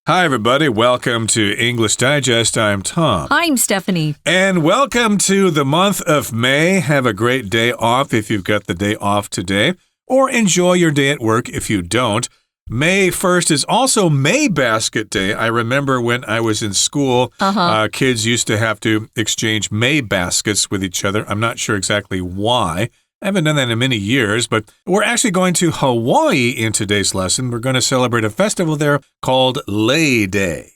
Hi, everybody. Welcome to English Digest. I'm Tom. I'm Stephanie. And welcome to the month of May. Have a great day off if you've got the day off today, or enjoy your day at work if you don't. May 1st is also May Basket Day. I remember when I was in school, kids used to have to exchange May baskets with each other. I'm not sure exactly why. I haven't done that in many years, but we're actually going to Hawaii in today's lesson. We're going to celebrate a festival there called Lei Day.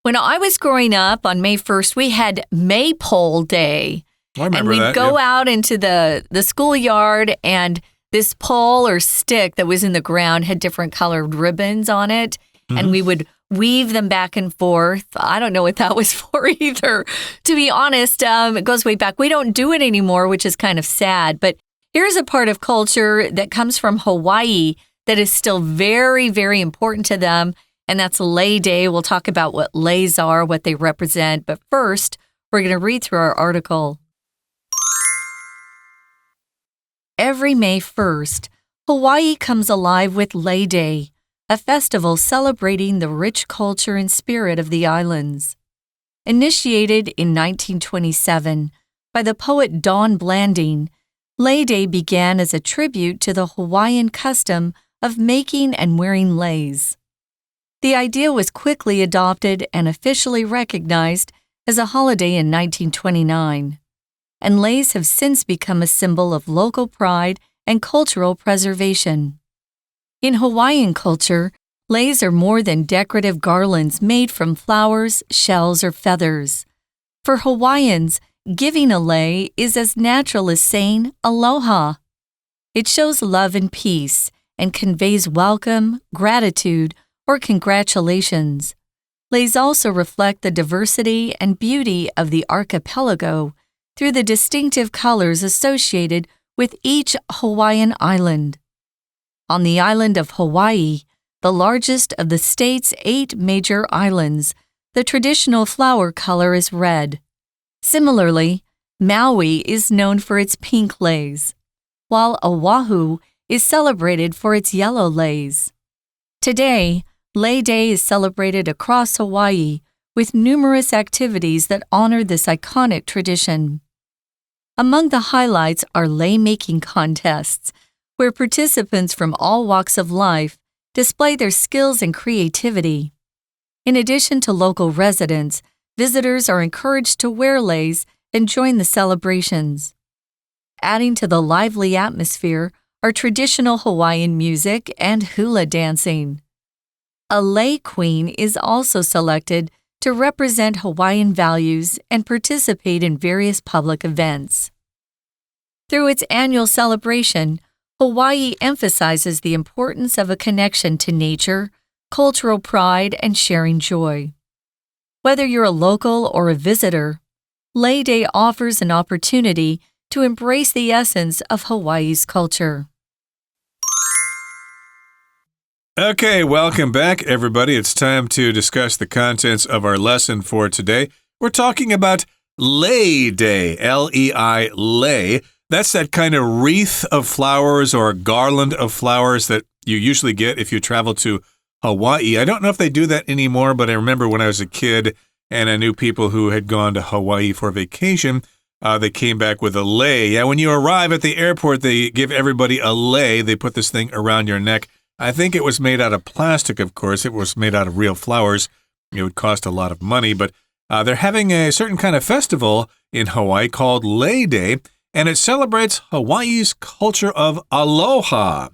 When I was growing up on May 1st, we had Maypole Day. I remember and that. we'd go out into the schoolyard, and this pole or stick that was in the ground had different colored ribbons on it, and we would weave them back and forth. I don't know what that was for either. To be honest, it goes way back. We don't do it anymore, which is kind of sad, but here's a part of culture that comes from Hawaii that is still very, very important to them, and that's Lei Day. We'll talk about what leis are, what they represent, but first, we're going to read through our article. Every May 1st, Hawaii comes alive with Lei Day, a festival celebrating the rich culture and spirit of the islands. Initiated in 1927 by the poet Dawn Blanding, Lei Day began as a tribute to the Hawaiian custom of making and wearing leis. The idea was quickly adopted and officially recognized as a holiday in 1929, and leis have since become a symbol of local pride and cultural preservation. In Hawaiian culture, leis are more than decorative garlands made from flowers, shells, or feathers. For Hawaiians, giving a lei is as natural as saying aloha. It shows love and peace and conveys welcome, gratitude, or congratulations. Leis also reflect the diversity and beauty of the archipelago through the distinctive colors associated with each Hawaiian island. On the island of Hawaii, the largest of the state's 8 major islands, the traditional flower color is red. Similarly, Maui is known for its pink leis, while Oahu is celebrated for its yellow leis. Today, Lei Day is celebrated across Hawaii with numerous activities that honor this iconic tradition. Among the highlights are lei-making contests, where participants from all walks of life display their skills and creativity. In addition to local residents, visitors are encouraged to wear leis and join the celebrations. Adding to the lively atmosphere are traditional Hawaiian music and hula dancing. A lei queen is also selected to represent Hawaiian values and participate in various public events. Through its annual celebration, Hawaii emphasizes the importance of a connection to nature, cultural pride, and sharing joy. Whether you're a local or a visitor, Lei Day offers an opportunity to embrace the essence of Hawaii's culture. Okay, welcome back, everybody. It's time to discuss the contents of our lesson for today. We're talking about Lei Day, L-E-I, lei. That's that kind of wreath of flowers or garland of flowers that you usually get if you travel to Hawaii. I don't know if they do that anymore, but I remember when I was a kid and I knew people who had gone to Hawaii for vacation, they came back with a lei. Yeah, when you arrive at the airport, they give everybody a lei. They put this thing around your neck. I think it was made out of plastic, of course. It was made out of real flowers. It would cost a lot of money, but they're having a certain kind of festival in Hawaii called Lei Day, and it celebrates Hawaii's culture of aloha.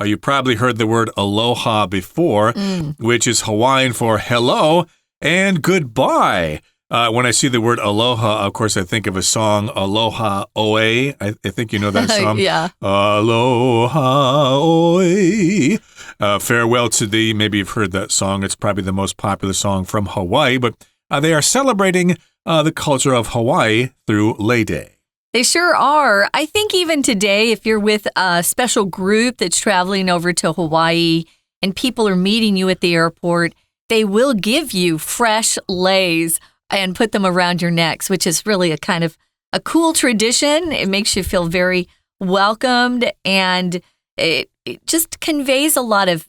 You probably heard the word aloha before, which is Hawaiian for hello and goodbye. When I see the word aloha, of course, I think of a song, Aloha Oe. I think you know that song. Yeah. Aloha Oe. Farewell to thee. Maybe you've heard that song. It's probably the most popular song from Hawaii, but they are celebrating the culture of Hawaii through Lei Day. They sure are. I think even today, if you're with a special group that's traveling over to Hawaii and people are meeting you at the airport, they will give you fresh leis and put them around your necks, which is really a kind of a cool tradition. It makes you feel very welcomed, and it just conveys a lot of,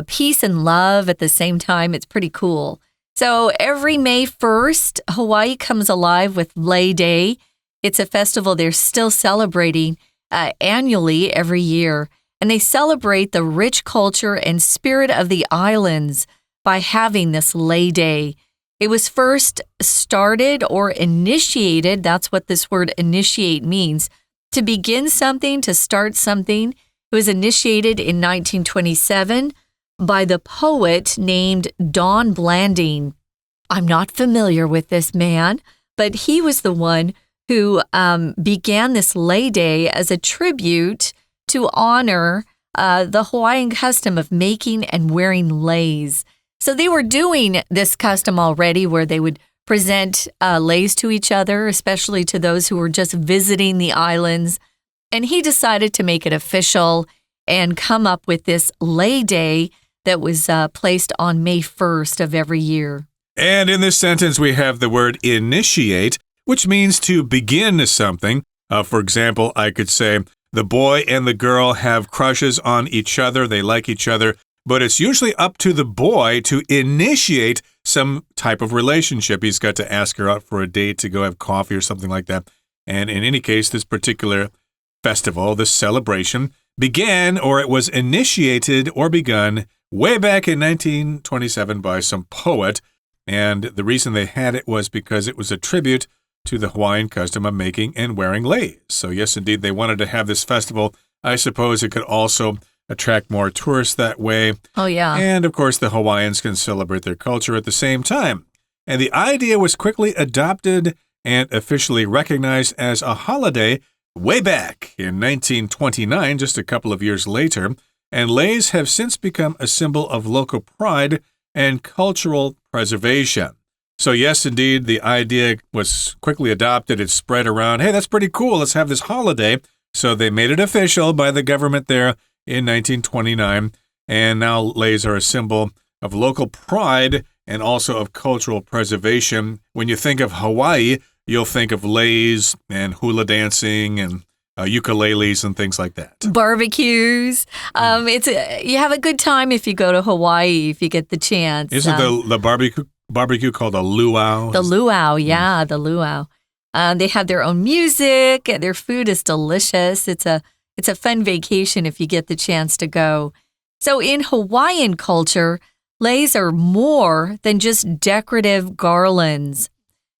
peace and love at the same time. It's pretty cool. So every May 1st, Hawaii comes alive with Lei Day. It's a festival they're still celebrating annually every year. And they celebrate the rich culture and spirit of the islands by having this Lei Day. It was first started or initiated, that's what this word initiate means, to begin something, to start something. It was initiated in 1927 by the poet named Don Blanding. I'm not familiar with this man, but he was the one who began this Lei Day as a tribute to honor the Hawaiian custom of making and wearing leis. So they were doing this custom already where they would present leis to each other, especially to those who were just visiting the islands. And he decided to make it official and come up with this Lei Day that was placed on May 1st of every year. And in this sentence, we have the word initiate, which means to begin something. For example, I could say, the boy and the girl have crushes on each other. They like each other. But it's usually up to the boy to initiate some type of relationship. He's got to ask her out for a date to go have coffee or something like that. And in any case, this particular festival, this celebration, began or it was initiated or begun way back in 1927 by some poet. And the reason they had it was because it was a tribute to the Hawaiian custom of making and wearing leis. So yes, indeed, they wanted to have this festival. I suppose it could also attract more tourists that way. Oh, yeah. And, of course, the Hawaiians can celebrate their culture at the same time. And the idea was quickly adopted and officially recognized as a holiday way back in 1929, just a couple of years later. And leis have since become a symbol of local pride and cultural preservation. So, yes, indeed, the idea was quickly adopted. It spread around. Hey, that's pretty cool. Let's have this holiday. So they made it official by the government there in 1929, and now leis are a symbol of local pride and also of cultural preservation. When you think of Hawaii, you'll think of leis and hula dancing and ukuleles and things like that. Barbecues. You have a good time if you go to Hawaii, if you get the chance. Isn't the barbecue called a luau? The luau, yeah, the luau. They have their own music. Their food is delicious. It's a fun vacation if you get the chance to go. So in Hawaiian culture, leis are more than just decorative garlands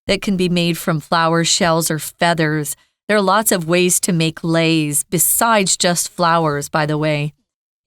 that can be made from flowers, shells, or feathers. There are lots of ways to make leis besides just flowers, by the way.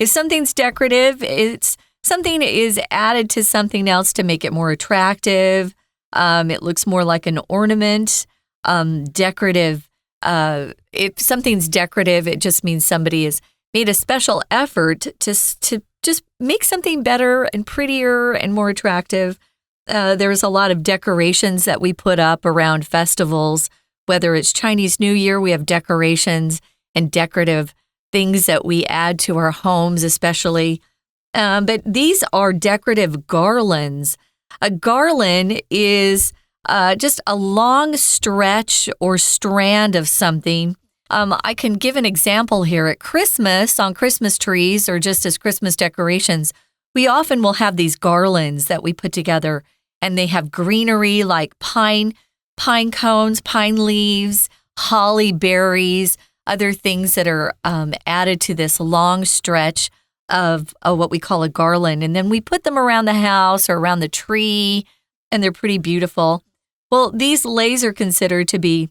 If something's decorative, it's something is added to something else to make it more attractive. It looks more like an ornament. Decorative. If something's decorative, it just means somebody has made a special effort to just make something better and prettier and more attractive. There's a lot of decorations that we put up around festivals. Whether it's Chinese New Year, we have decorations and decorative things that we add to our homes, especially. But these are decorative garlands. A garland is just a long stretch or strand of something. I can give an example here. At Christmas, on Christmas trees or just as Christmas decorations, we often will have these garlands that we put together, and they have greenery like pine cones, pine leaves, holly berries, other things that are added to this long stretch of what we call a garland. And then we put them around the house or around the tree, and they're pretty beautiful. Well, these leis are considered to be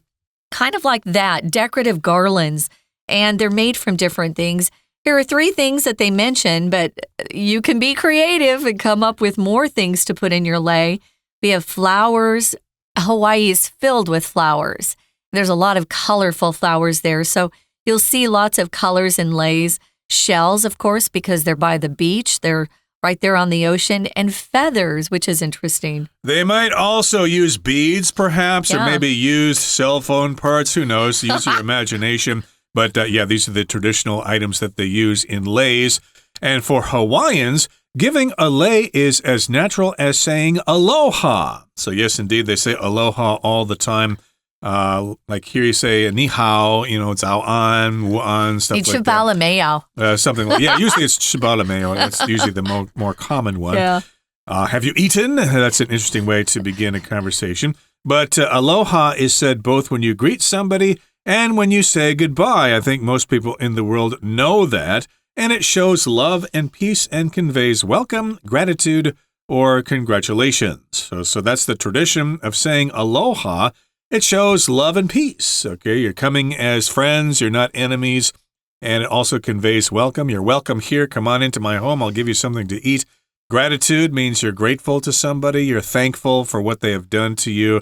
kind of like that, decorative garlands, and they're made from different things. Here are 3 things that they mention, but you can be creative and come up with more things to put in your lei. We have flowers. Hawaii is filled with flowers. There's a lot of colorful flowers there, so you'll see lots of colors in leis. Shells, of course, because they're by the beach. They're right there on the ocean, and feathers, which is interesting. They might also use beads, perhaps, or maybe used cell phone parts. Who knows? Use your imagination. But these are the traditional items that they use in leis. And for Hawaiians, giving a lei is as natural as saying aloha. So yes, indeed, they say aloha all the time. Like here you say 你好,早安, 午安, stuff like that. 你吃饱了没有? Something like usually it's 吃饱了没有. That's usually the more common one. Yeah. Have you eaten? That's an interesting way to begin a conversation. But aloha is said both when you greet somebody and when you say goodbye. I think most people in the world know that, and it shows love and peace and conveys welcome, gratitude, or congratulations. So that's the tradition of saying aloha. It shows love and peace. Okay, you're coming as friends, you're not enemies, and it also conveys welcome. You're welcome here. Come on into my home. I'll give you something to eat. Gratitude means you're grateful to somebody. You're thankful for what they have done to you.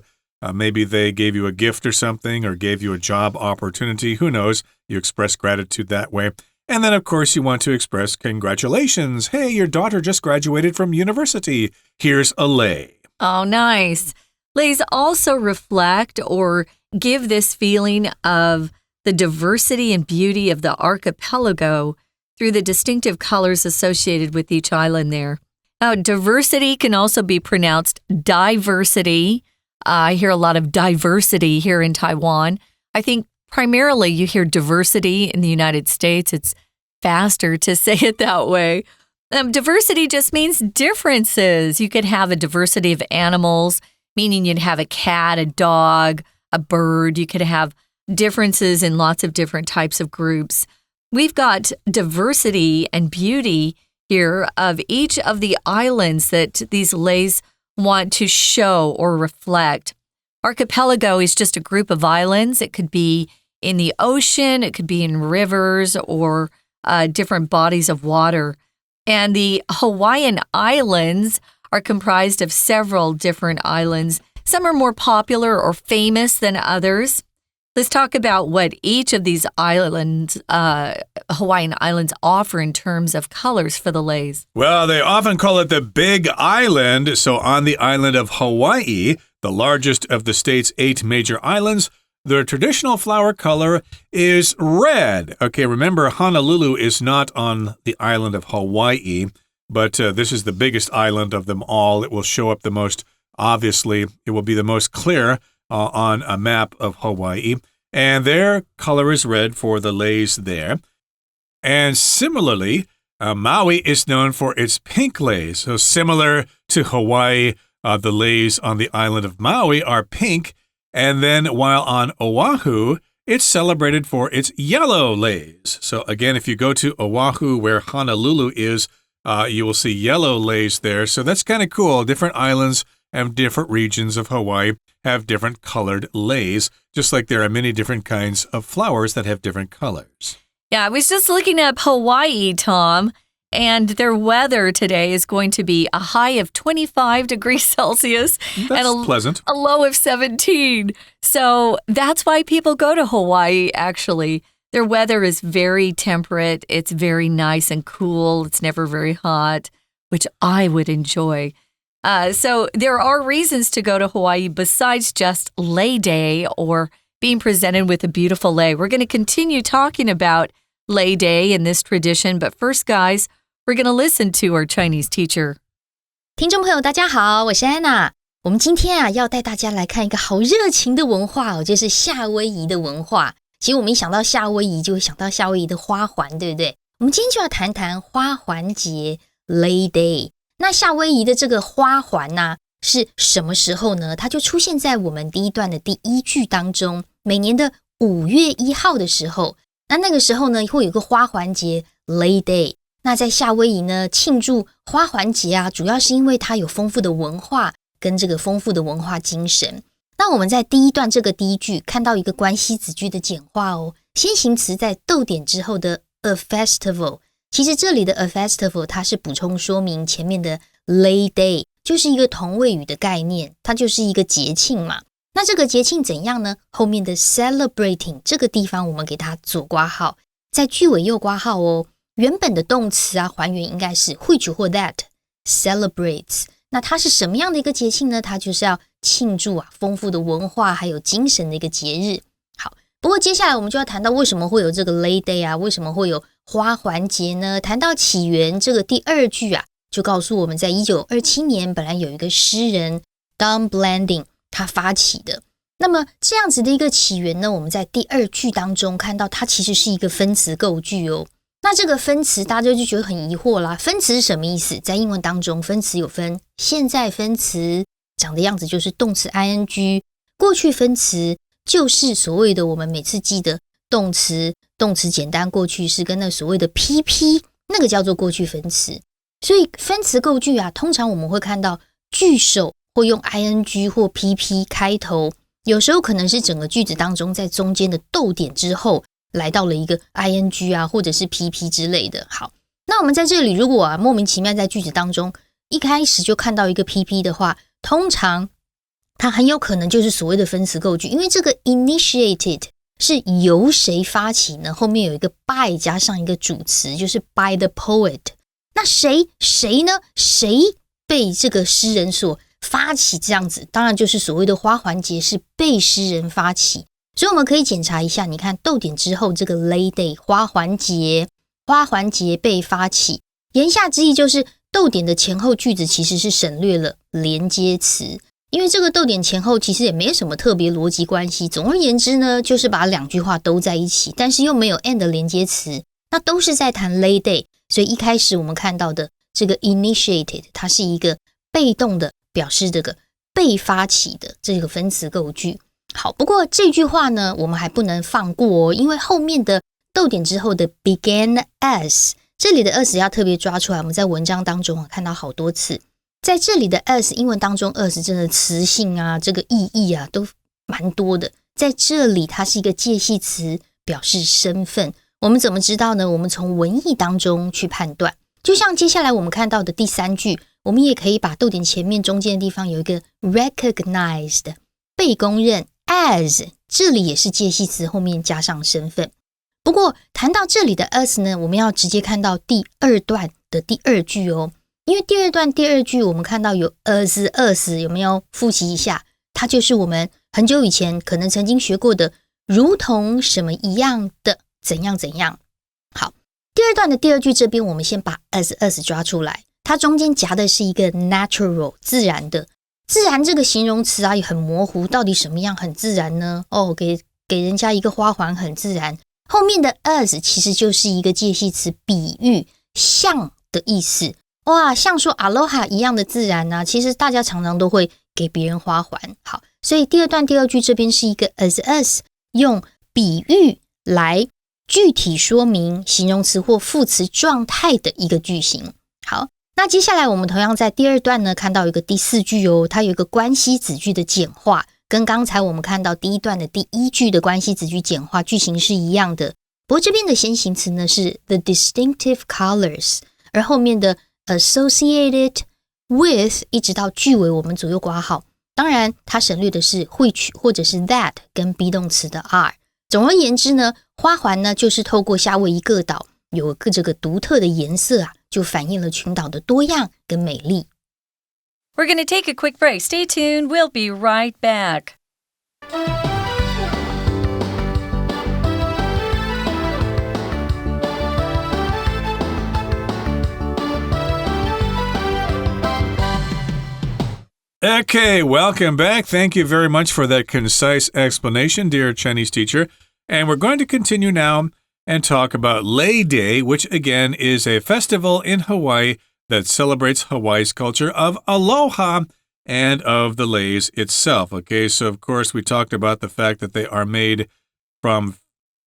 Maybe they gave you a gift or something or gave you a job opportunity. Who knows? You express gratitude that way. And then, of course, you want to express congratulations. Hey, your daughter just graduated from university. Here's a lei. Oh, nice. Leis also reflect or give this feeling of the diversity and beauty of the archipelago through the distinctive colors associated with each island there. Now, diversity can also be pronounced diversity. I hear a lot of diversity here in Taiwan. I think primarily you hear diversity in the United States. It's faster to say it that way. Diversity just means differences. You could have a diversity of animals, meaning you'd have a cat, a dog, a bird. You could have differences in lots of different types of groups. We've got diversity and beauty here of each of the islands that these leis want to show or reflect. Archipelago is just a group of islands. It could be in the ocean, it could be in rivers or different bodies of water. And the Hawaiian Islands are comprised of several different islands. Some are more popular or famous than others. Let's talk about what each of these islands, Hawaiian Islands, offer in terms of colors for the leis. Well, they often call it the Big Island. So on the island of Hawaii, the largest of the state's 8 major islands, the traditional flower color is red. Okay, remember, Honolulu is not on the island of Hawaii, but this is the biggest island of them all. It will show up the most, obviously, it will be the most clear on a map of Hawaii. And their color is red for the leis there. And similarly, Maui is known for its pink leis. So similar to Hawaii, the leis on the island of Maui are pink. And then while on Oahu, it's celebrated for its yellow leis. So again, if you go to Oahu where Honolulu is, you will see yellow leis there. So that's kind of cool. Different islands and different regions of Hawaii have different colored leis, just like there are many different kinds of flowers that have different colors. Yeah, I was just looking up Hawaii, Tom, and their weather today is going to be a high of 25 degrees Celsius and pleasant. A low of 17. So that's why people go to Hawaii, actually. Their weather is very temperate. It's very nice and cool. It's never very hot, which I would enjoy. So there are reasons to go to Hawaii besides just Lei Day or being presented with a beautiful lei. We're going to continue talking about Lei Day in this tradition, but first, guys, we're going to listen to our Chinese teacher. 听众朋友大家好，我是安娜。我们今天要带大家来看一个好热情的文化就是夏威夷的文化。其实我们一想到夏威夷就会想到夏威夷的花环，对不对？我们今天就要谈谈花环节 Lei Day。那夏威夷的这个花环呢，是什么时候呢？它就出现在我们第一段的第一句当中，每年的5月1号的时候。那个时候呢，会有一个花环节 Lei Day。那在夏威夷呢，庆祝花环节啊，主要是因为它有丰富的文化跟这个丰富的文化精神。那我们在第一段这个第一句看到一个关系子句的简化哦，先行词在逗点之后的 a festival。其实这里的 a festival 它是补充说明前面的 Lei Day， 就是一个同位语的概念，它就是一个节庆嘛。那这个节庆怎样呢？后面的 celebrating 这个地方我们给它左括号，在句尾右括号哦。原本的动词啊还原应该是 which 或 that celebrates。那它是什么样的一个节庆呢？它就是要庆祝啊丰富的文化还有精神的一个节日。好，不过接下来我们就要谈到为什么会有这个 Lei Day 啊，为什么会有花环节呢？谈到起源，这个第二句啊就告诉我们在1927年本来有一个诗人 Don Blanding 他发起的。那么这样子的一个起源呢，我们在第二句当中看到它其实是一个分词构句哦。那这个分词大家就觉得很疑惑啦，分词是什么意思？在英文当中分词有分现在分词，长的样子就是动词 ing， 过去分词就是所谓的我们每次记得动词简单过去式跟那所谓的 PP， 那个叫做过去分词。所以分词构句啊，通常我们会看到句首会用 ing 或 PP 开头，有时候可能是整个句子当中在中间的逗点之后来到了一个 ing 啊，或者是 PP 之类的。好，那我们在这里如果莫名其妙在句子当中一开始就看到一个 PP 的话，通常它很有可能就是所谓的分词构句，因为这个 initiated 是由谁发起呢？后面有一个 by 加上一个主词，就是 by the poet。那谁呢？谁被这个诗人所发起这样子？当然就是所谓的花环节是被诗人发起。所以我们可以检查一下，你看逗点之后这个 Lei Day 花环节被发起，言下之意就是逗点的前后句子其实是省略了连接词，因为这个逗点前后其实也没什么特别逻辑关系。总而言之呢，就是把两句话都在一起，但是又没有 and 的连接词，那都是在谈 Lei Day。所以一开始我们看到的这个 initiated 它是一个被动的表示这个被发起的这个分词构句。好，不过这句话呢我们还不能放过哦，因为后面的逗点之后的 began as， 这里的 as 要特别抓出来，我们在文章当中看到好多次。在这里的 as 英文当中 as 真的词性啊，这个意义啊都蛮多的，在这里它是一个介系词，表示身份。我们怎么知道呢？我们从文意当中去判断，就像接下来我们看到的第三句，我们也可以把逗点前面中间的地方有一个 recognized 被公认， as 这里也是介系词后面加上身份。不过谈到这里的 as 呢，我们要直接看到第二段的第二句哦，因为第二段第二句我们看到有 as 有没有复习一下？它就是我们很久以前可能曾经学过的如同什么一样的怎样怎样。好，第二段的第二句这边我们先把 as 抓出来，它中间夹的是一个 natural 自然的。自然这个形容词啊也很模糊，到底什么样很自然呢？给人家一个花环很自然，后面的 as 其实就是一个介系词，比喻像的意思。哇，像说 Aloha 一样的自然啊，其实大家常常都会给别人花环。好，所以第二段第二句这边是一个 as 用比喻来具体说明形容词或副词状态的一个句型。好，那接下来我们同样在第二段呢看到一个第四句哦，它有一个关系子句的简化，跟刚才我们看到第一段的第一句的关系子句简化句型是一样的。不过这边的先行词呢是 the distinctive colors， 而后面的 associated with 一直到句尾我们左右括号，当然它省略的是 which 或者是 that 跟 be 动词的 are。总而言之呢，花环呢就是透过夏威夷各岛有个这个独特的颜色啊，就反映了群岛的多样跟美丽。 We're going to take a quick break. Stay tuned. We'll be right back. Okay, welcome back. Thank you very much for that concise explanation, dear Chinese teacher. And we're going to continue now and talk about Lei Day, which again is a festival in Hawaii that celebrates Hawaii's culture of aloha and of the leis itself. Okay, so of course we talked about the fact that they are made from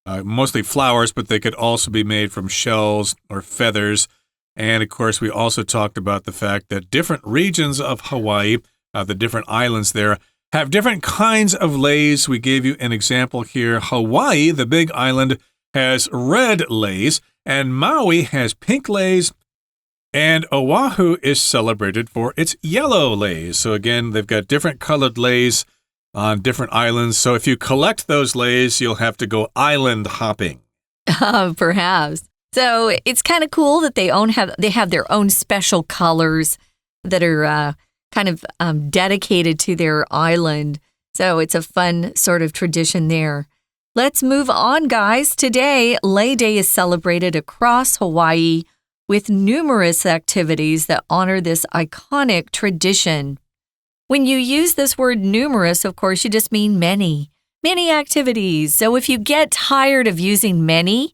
mostly flowers, but they could also be made from shells or feathers. And of course we also talked about the fact that different regions of Hawaii, the different islands there, have different kinds of leis. We gave you an example here. Hawaii, the big island, has red leis, and Maui has pink leis, and Oahu is celebrated for its yellow leis. So again, they've got different colored leis on different islands. So if you collect those leis, you'll have to go island hopping. Perhaps. So it's kind of cool that they have their own special colors that are kind of dedicated to their island. So it's a fun sort of tradition there. Let's move on, guys. Today, Lei Day is celebrated across Hawaii with numerous activities that honor this iconic tradition. When you use this word numerous, of course, you just mean many activities. So if you get tired of using many,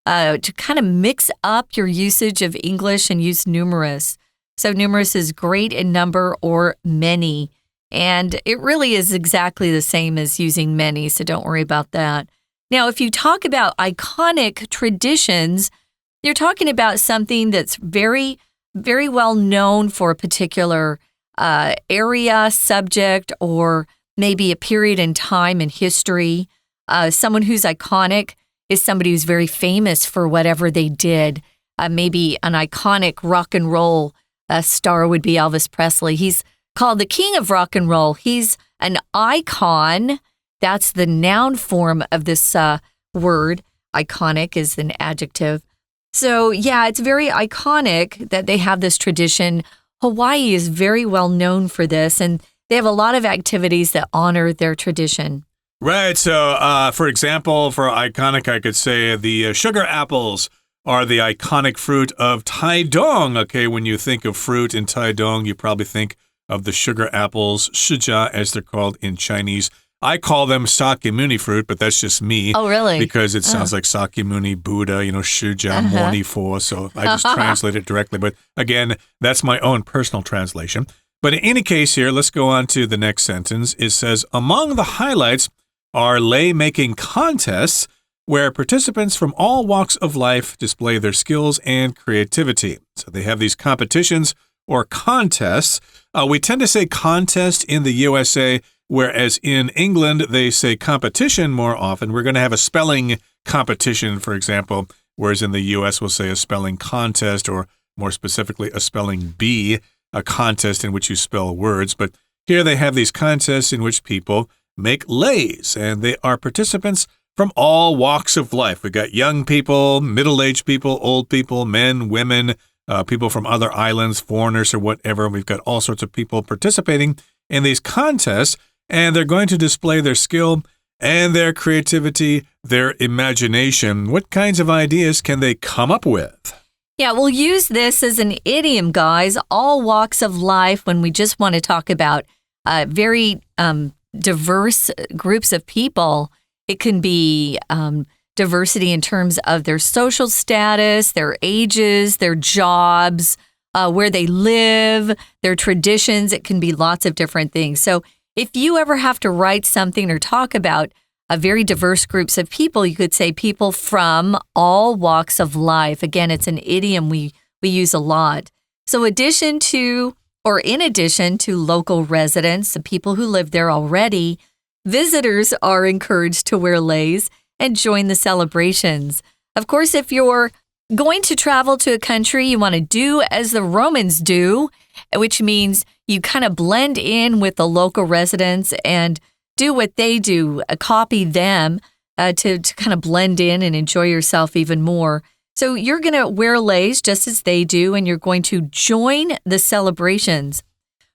to kind of mix up your usage of English and use numerous. So numerous is great in number or many. And it really is exactly the same as using many, so don't worry about that. Now, if you talk about iconic traditions, you're talking about something that's very, very well known for a particular area, subject, or maybe a period in time in history. Someone who's iconic is somebody who's very famous for whatever they did. Maybe an iconic rock and roll star would be Elvis Presley. He's called the king of rock and roll. He's an icon. That's the noun form of this word. Iconic is an adjective. So, yeah, it's very iconic that they have this tradition. Hawaii is very well known for this, and they have a lot of activities that honor their tradition. Right. So, for example, for iconic, I could say the sugar apples are the iconic fruit of Taidong. Okay, when you think of fruit in Taidong, you probably think of the sugar apples, shijia, as they're called in Chinese. I call them Sakyamuni fruit, but that's just me. Oh, really? Because it sounds like Sakyamuni, Buddha, shijia, moni fo. So I just translate it directly. But again, that's my own personal translation. But in any case here, let's go on to the next sentence. It says, among the highlights are lei-making contests where participants from all walks of life display their skills and creativity. So they have these competitions or contests. We tend to say contest in the USA, whereas in England, they say competition more often. We're going to have a spelling competition, for example, whereas in the US, we'll say a spelling contest, or more specifically, a spelling bee, a contest in which you spell words. But here they have these contests in which people make leis, and they are participants from all walks of life. We've got young people, middle-aged people, old people, men, women, people from other islands, foreigners or whatever. We've got all sorts of people participating in these contests, and they're going to display their skill and their creativity, their imagination. What kinds of ideas can they come up with? Yeah, we'll use this as an idiom, guys, all walks of life, when we just want to talk about very diverse groups of people. It can be diversity in terms of their social status, their ages, their jobs, where they live, their traditions. It can be lots of different things. So if you ever have to write something or talk about very diverse groups of people, you could say people from all walks of life. Again, it's an idiom we use a lot. So in addition to local residents, the people who live there already, visitors are encouraged to wear leis and join the celebrations. Of course, if you're going to travel to a country, you want to do as the Romans do, which means you kind of blend in with the local residents and do what they do, copy them to kind of blend in and enjoy yourself even more. So you're going to wear leis just as they do, and you're going to join the celebrations.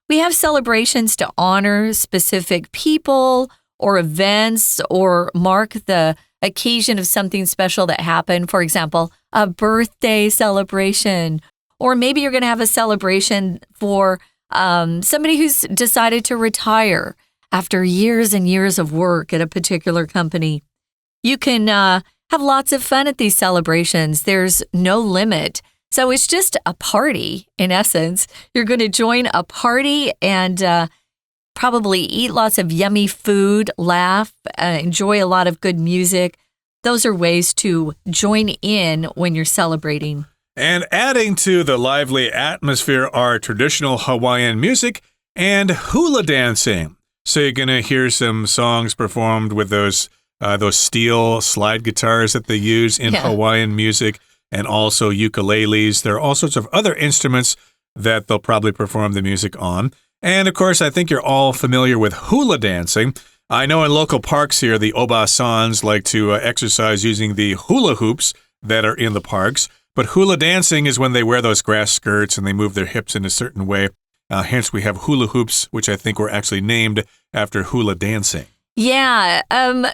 We have celebrations to honor specific people or events or mark the occasion of something special that happened. For example, a birthday celebration. Or maybe you're going to have a celebration for somebody who's decided to retire after years and years of work at a particular company. You can have lots of fun at these celebrations. There's no limit. So it's just a party, in essence. You're going to join a party and probably eat lots of yummy food, laugh, enjoy a lot of good music. Those are ways to join in when you're celebrating. And adding to the lively atmosphere are traditional Hawaiian music and hula dancing. So you're going to hear some songs performed with those steel slide guitars that they use in Hawaiian music, and also ukuleles. There are all sorts of other instruments that they'll probably perform the music on. And of course, I think you're all familiar with hula dancing. I know in local parks here, the Oba-sans like to exercise using the hula hoops that are in the parks. But hula dancing is when they wear those grass skirts and they move their hips in a certain way. Hence, we have hula hoops, which I think were actually named after hula dancing. Yeah.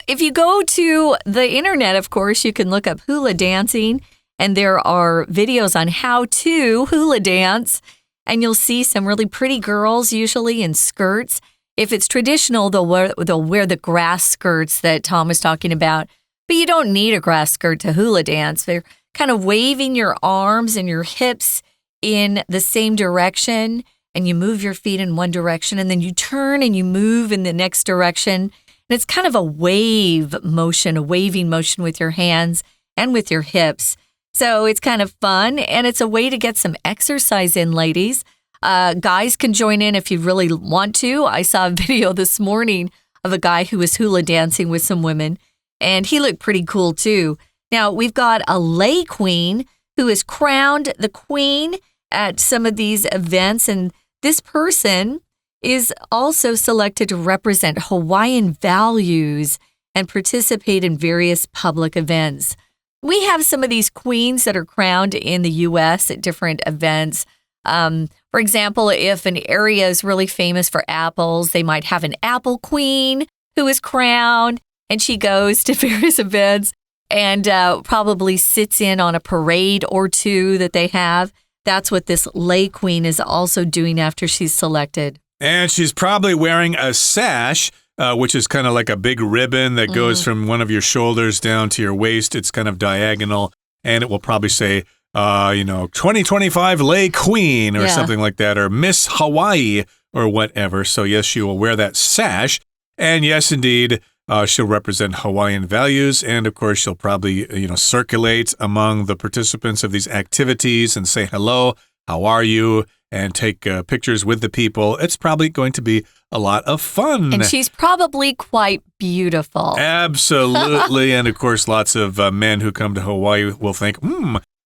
If you go to the internet, of course, you can look up hula dancing, and there are videos on how to hula dance. and you'll see some really pretty girls usually in skirts. If it's traditional, they'll wear the grass skirts that Tom was talking about. But you don't need a grass skirt to hula dance. They're kind of waving your arms and your hips in the same direction, and you move your feet in one direction, and then you turn and you move in the next direction. And it's kind of a waving motion with your hands and with your hips. So it's kind of fun, and it's a way to get some exercise in, ladies. Guys can join in if you really want to. I saw a video this morning of a guy who was hula dancing with some women, and he looked pretty cool too. Now, we've got a lay queen who is crowned the queen at some of these events, and this person is also selected to represent Hawaiian values and participate in various public events. We have some of these queens that are crowned in the U.S. at different events. For example, if an area is really famous for apples, they might have an apple queen who is crowned, and she goes to various events and probably sits in on a parade or two that they have. That's what this lay queen is also doing after she's selected. And she's probably wearing a sash, which is kind of like a big ribbon that goes from one of your shoulders down to your waist. It's kind of diagonal, and it will probably say, 2025 Lay Queen or something like that, or Miss Hawaii or whatever. So yes, she will wear that sash. And yes, indeed, she'll represent Hawaiian values. And of course, she'll probably, circulate among the participants of these activities and say hello, how are you? And take pictures with the people. It's probably going to be a lot of fun. And she's probably quite beautiful. Absolutely. And of course, lots of men who come to Hawaii will think,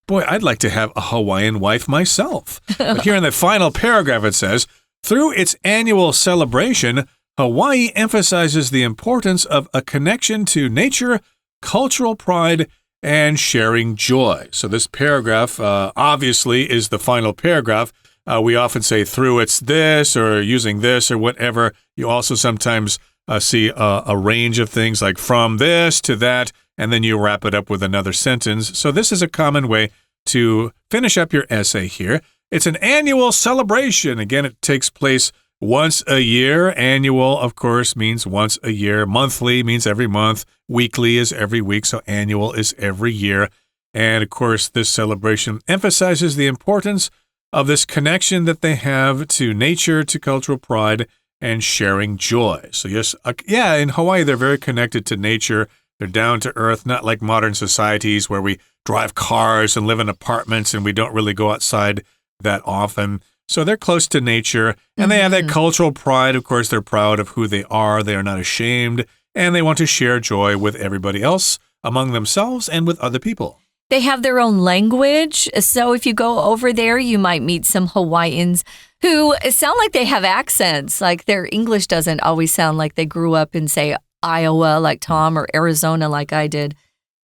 boy, I'd like to have a Hawaiian wife myself. But here in the final paragraph, it says, through its annual celebration, Hawaii emphasizes the importance of a connection to nature, cultural pride, and sharing joy. So this paragraph obviously is the final paragraph. We often say through it's this or using this or whatever. You also sometimes see a range of things like from this to that, and then you wrap it up with another sentence. So this is a common way to finish up your essay here. It's an annual celebration. Again, it takes place once a year. Annual, of course, means once a year. Monthly means every month. Weekly is every week, so annual is every year. And, of course, this celebration emphasizes the importance of this connection that they have to nature, to cultural pride, and sharing joy. So yes, in Hawaii, they're very connected to nature. They're down to earth, not like modern societies where we drive cars and live in apartments and we don't really go outside that often. So they're close to nature, and they have that cultural pride. Of course, they're proud of who they are. They are not ashamed, and they want to share joy with everybody else, among themselves and with other people. They have their own language. So if you go over there, you might meet some Hawaiians who sound like they have accents. Like their English doesn't always sound like they grew up in, say, Iowa like Tom or Arizona like I did.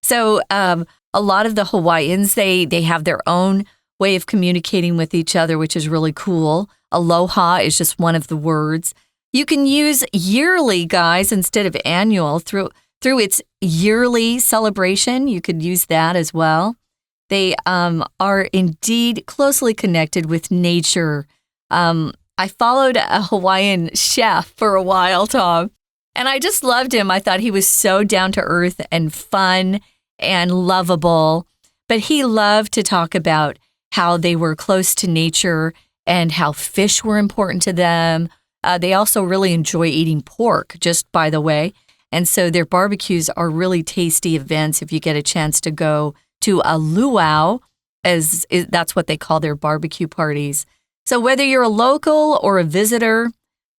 So a lot of the Hawaiians, they have their own way of communicating with each other, which is really cool. Aloha is just one of the words. You can use yearly, guys, instead of annual through its yearly celebration. You could use that as well. They are indeed closely connected with nature. I followed a Hawaiian chef for a while, Tom, and I just loved him. I thought he was so down to earth and fun and lovable. But he loved to talk about how they were close to nature and how fish were important to them. They also really enjoy eating pork, just by the way. And so their barbecues are really tasty events if you get a chance to go to a luau, that's what they call their barbecue parties. So whether you're a local or a visitor,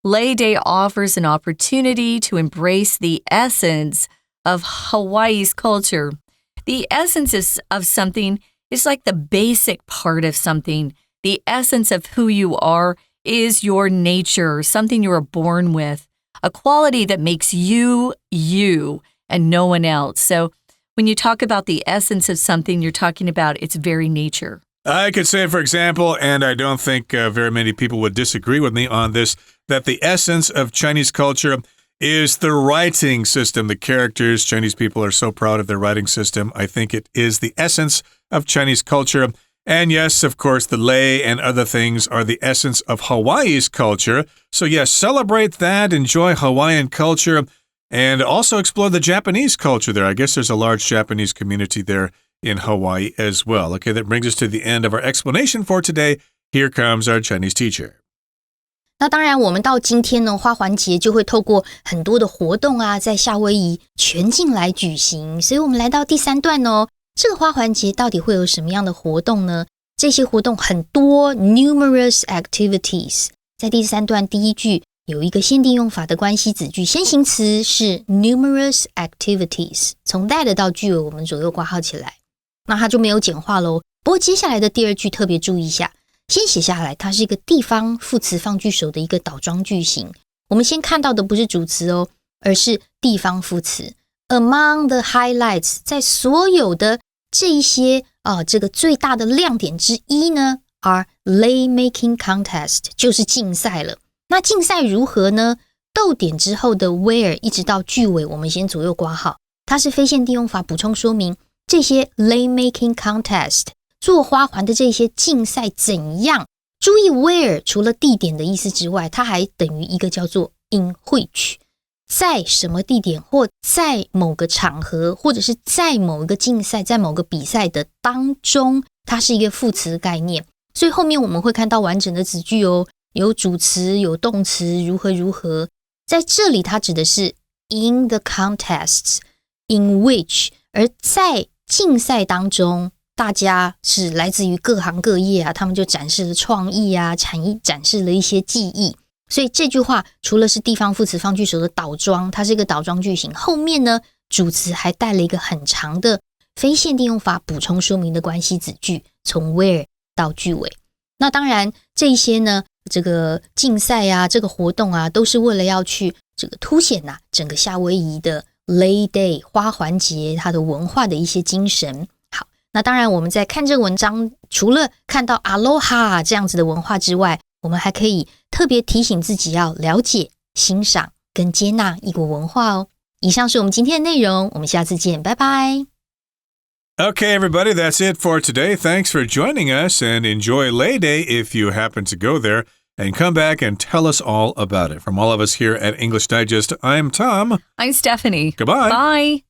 Lei Day offers an opportunity to embrace the essence of Hawaii's culture. The essence of something is like the basic part of something. The essence of who you are is your nature, something you were born with, a quality that makes you, you, and no one else. So when you talk about the essence of something, you're talking about its very nature. I could say, for example, and I don't think very many people would disagree with me on this, that the essence of Chinese culture is the writing system. The characters, Chinese people are so proud of their writing system. I think it is the essence of Chinese culture. And yes, of course, the lei and other things are the essence of Hawaii's culture. So yes, celebrate that, enjoy Hawaiian culture, and also explore the Japanese culture there. I guess there's a large Japanese community there in Hawaii as well. Okay, that brings us to the end of our explanation for today. Here comes our Chinese teacher. 那当然我们到今天呢，花环节就会透过很多的活动啊，在夏威夷全境来举行。所以我们来到第3段哦，这个花环节到底会有什么样的活动呢？这些活动很多 numerous activities。在第3段第一句有一个限定用法的关系子句，先行词是 numerous activities， 从 that 到句尾我们左右括号起来，那它就没有简化咯。不过接下来的第2句特别注意一下，先写下来，它是一个地方副词放句首的一个倒装句型。我们先看到的不是主词哦，而是地方副词。Among the highlights， 在所有的这一些这个最大的亮点之一呢 ，are lei making contest， 就是竞赛了。那竞赛如何呢？逗点之后的 where 一直到句尾，我们先左右括号，它是非限定用法补充说明这些 lei making contest。做花环的这些竞赛怎样？注意 where 除了地点的意思之外，它还等于一个叫做 in which， 在什么地点或在某个场合，或者是在某一个竞赛，在某个比赛的当中，它是一个副词概念。所以后面我们会看到完整的子句哦，有主词，有动词，如何如何。在这里它指的是 in the contests in which， 而在竞赛当中大家是来自于各行各业啊，他们就展示了创意啊，展示了一些技艺。所以这句话除了是地方副词放句首的倒装，它是一个倒装句型，后面呢主词还带了一个很长的非限定用法补充说明的关系子句，从 where 到句尾。那当然这一些呢，这个竞赛啊，这个活动啊，都是为了要去这个凸显整个夏威夷的 Lei Day 花环节它的文化的一些精神。那当然我们在看这个文章，除了看到 Aloha 这样子的文化之外，我们还可以特别提醒自己要了解、欣赏跟接纳异国文化哦。以上是我们今天的内容，我们下次见，拜拜。Okay, everybody, that's it for today. Thanks for joining us and enjoy Lei Day if you happen to go there. And come back and tell us all about it. From all of us here at English Digest, I'm Tom. I'm Stephanie. Goodbye. Bye.